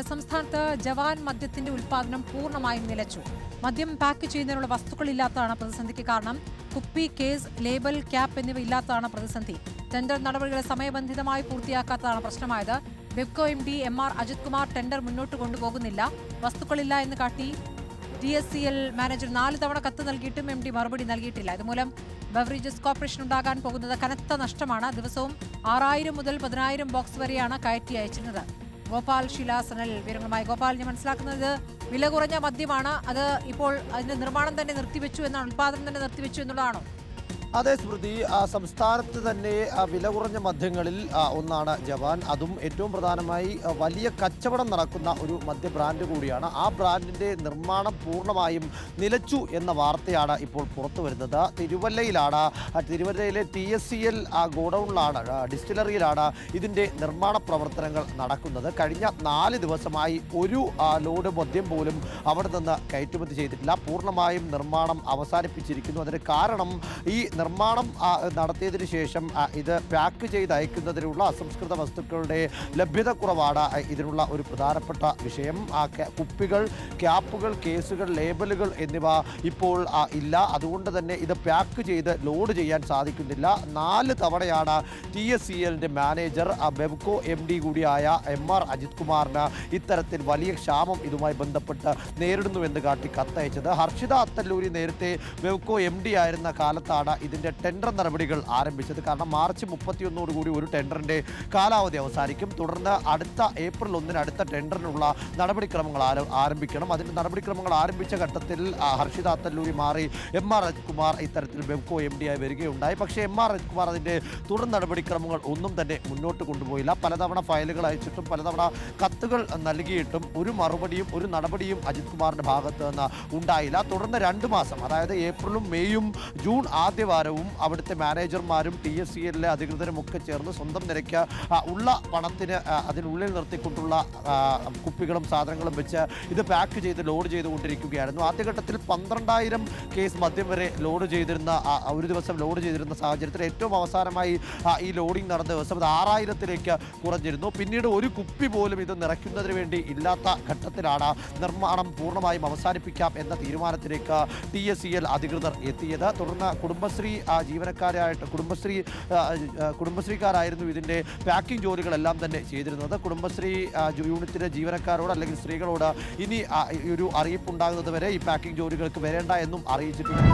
സംസ്ഥാനത്ത് ജവാൻ മദ്യത്തിന്റെ ഉൽപ്പാദനം പൂർണ്ണമായും നിലച്ചു. മദ്യം പാക്ക് ചെയ്യുന്നതിനുള്ള വസ്തുക്കളില്ലാത്തതാണ് പ്രതിസന്ധിക്ക് കാരണം. കുപ്പി, കേസ്, ലേബൽ, ക്യാപ്പ് എന്നിവ ഇല്ലാത്തതാണ് പ്രതിസന്ധി. ടെൻഡർ നടപടികൾ സമയബന്ധിതമായി പൂർത്തിയാക്കാത്തതാണ് പ്രശ്നമായത്. Bevco MD MR Ajith Kumar tender മുന്നോട്ട് കൊണ്ടുപോകുന്നില്ല. വസ്തുക്കളില്ല എന്ന് കാട്ടി TSCL മാനേജർ 4 തവണ കത്ത് നൽകിയിട്ടും MD മറുപടി നൽകിയിട്ടില്ല. ഇതുമൂലം ബവറേജസ് കോർപ്പറേഷൻ ഉണ്ടാകാൻ പോകുന്നത് കനത്ത നഷ്ടമാണ്. ദിവസവും 6000 മുതൽ 10000 ബോക്സ് വരെയാണ് കയറ്റി അയച്ചിരുന്നത്. ഗോപാൽ ശിലാസനൽ വിവരങ്ങളുമായി. ഗോപാൽ, ഞാൻ മനസ്സിലാക്കുന്നത് വില കുറഞ്ഞ മദ്യമാണ്. അത് ഇപ്പോൾ അതിന്റെ നിർമ്മാണം തന്നെ നിർത്തിവെച്ചു എന്നാണ്, ഉൽപ്പാദനം തന്നെ നിർത്തിവെച്ചു എന്നുള്ളതാണോ? അതെ സ്മൃതി, സംസ്ഥാനത്ത് തന്നെ വില കുറഞ്ഞ മദ്യങ്ങളിൽ ഒന്നാണ് ജവാൻ. അതും ഏറ്റവും പ്രധാനമായി വലിയ കച്ചവടം നടക്കുന്ന ഒരു മദ്യ ബ്രാൻഡ് കൂടിയാണ്. ആ ബ്രാൻഡിൻ്റെ നിർമ്മാണം പൂർണ്ണമായും നിലച്ചു എന്ന വാർത്തയാണ് ഇപ്പോൾ പുറത്തു വരുന്നത്. തിരുവല്ലയിലെ TSCL ഗോഡൌണിലാണ്, ഡിസ്റ്റിലറിയിലാണ് ഇതിൻ്റെ നിർമ്മാണ പ്രവർത്തനങ്ങൾ നടക്കുന്നത്. കഴിഞ്ഞ 4 ദിവസമായി ഒരു ലോഡ് മദ്യം പോലും അവിടെ നിന്ന് കയറ്റുമതി ചെയ്തിട്ടില്ല. പൂർണ്ണമായും നിർമ്മാണം അവസാനിപ്പിച്ചിരിക്കുന്നു. അതിന് കാരണം ഈ നിർമ്മാണം നടത്തിയതിന് ശേഷം ഇത് പാക്ക് ചെയ്ത് അയക്കുന്നതിനുള്ള അസംസ്കൃത വസ്തുക്കളുടെ ലഭ്യത കുറവാണ് ഇതിനുള്ള ഒരു പ്രധാനപ്പെട്ട വിഷയം. കുപ്പികൾ, ക്യാപ്പുകൾ, കേസുകൾ, ലേബലുകൾ എന്നിവ ഇപ്പോൾ ഇല്ല. അതുകൊണ്ട് തന്നെ ഇത് പാക്ക് ചെയ്ത് ലോഡ് ചെയ്യാൻ സാധിക്കുന്നില്ല. 4 തവണയാണ് TSCLൻ്റെ മാനേജർ ബെവ്കോ MD കൂടിയായ MR അജിത് കുമാറിന് ഇത്തരത്തിൽ വലിയ ക്ഷാമം ഇതുമായി ബന്ധപ്പെട്ട് നേരിടുന്നുവെന്ന് കാട്ടി കത്തയച്ചത്. ഹർഷിത അത്തല്ലൂരി നേരത്തെ ബെവ്കോ MD ആയിരുന്ന കാലത്താണ് ഇതിൻ്റെ ടെൻഡർ നടപടികൾ ആരംഭിച്ചത്. കാരണം മാർച്ച് 31 ഒരു ടെൻഡറിൻ്റെ കാലാവധി അവസാനിക്കും. തുടർന്ന് അടുത്ത ഏപ്രിൽ 1 അടുത്ത ടെൻഡറിനുള്ള നടപടിക്രമങ്ങൾ ആരംഭിക്കണം. അതിൻ്റെ നടപടിക്രമങ്ങൾ ആരംഭിച്ച ഘട്ടത്തിൽ ഹർഷിത അത്തല്ലൂരി മാറി MR അജിത് കുമാർ ഇത്തരത്തിൽ ബെവ്കോ MD ആയി വരികയുണ്ടായി. പക്ഷേ MR അജിത് കുമാർ അതിൻ്റെ തുടർ നടപടിക്രമങ്ങൾ ഒന്നും തന്നെ മുന്നോട്ട് കൊണ്ടുപോയില്ല. പലതവണ ഫയലുകൾ അയച്ചിട്ടും പലതവണ കത്തുകൾ നൽകിയിട്ടും ഒരു മറുപടിയും ഒരു നടപടിയും അജിത് കുമാറിൻ്റെ ഭാഗത്ത് നിന്ന് ഉണ്ടായില്ല. തുടർന്ന് 2 മാസം, അതായത് ഏപ്രിലും മെയ്യും ജൂൺ ആദ്യവാരവും അവിടുത്തെ മാനേജർമാരും TSCLലെ അധികൃതരും ഒക്കെ ചേർന്ന് സ്വന്തം നിരക്ക് ഉള്ള പണത്തിന് അതിനുള്ളിൽ നിർത്തിക്കൊണ്ടുള്ള കുപ്പികളും സാധനങ്ങളും വെച്ച് ഇത് പാക്ക് ചെയ്ത് ലോഡ് ചെയ്തുകൊണ്ടിരിക്കുകയായിരുന്നു. ആദ്യഘട്ടത്തിൽ 12000 കേസ് മദ്യം വരെ ലോഡ് ചെയ്തിരുന്ന ഒരു ദിവസം ലോഡ് ചെയ്തിരുന്ന സാഹചര്യത്തിൽ ഏറ്റവും അവസാനമായി ഈ ലോഡിംഗ് നടന്ന ദിവസം അത് 6000ത്തിലേക്ക് കുറഞ്ഞിരുന്നു. പിന്നീട് ഒരു കുപ്പി പോലും ഇത് നിറയ്ക്കുന്നതിന് വേണ്ടി ഇല്ലാത്ത ഘട്ടത്തിലാണ് നിർമ്മാണം പൂർണ്ണമായും അവസാനിപ്പിക്കാം എന്ന തീരുമാനത്തിലേക്ക് TSCL അധികൃതർ എത്തിയത്. തുടർന്ന് കുടുംബശ്രീക്കാരായിരുന്നു ഇതിൻ്റെ പാക്കിംഗ് ജോലികളെല്ലാം തന്നെ ചെയ്തിരുന്നത്. കുടുംബശ്രീ യൂണിറ്റിലെ ജീവനക്കാരോട് അല്ലെങ്കിൽ സ്ത്രീകളോട് ഇനി ഒരു അറിയിപ്പുണ്ടാകുന്നത് വരെ ഈ പാക്കിംഗ് ജോലികൾക്ക് വരേണ്ട എന്നും അറിയിച്ചിട്ടുണ്ട്.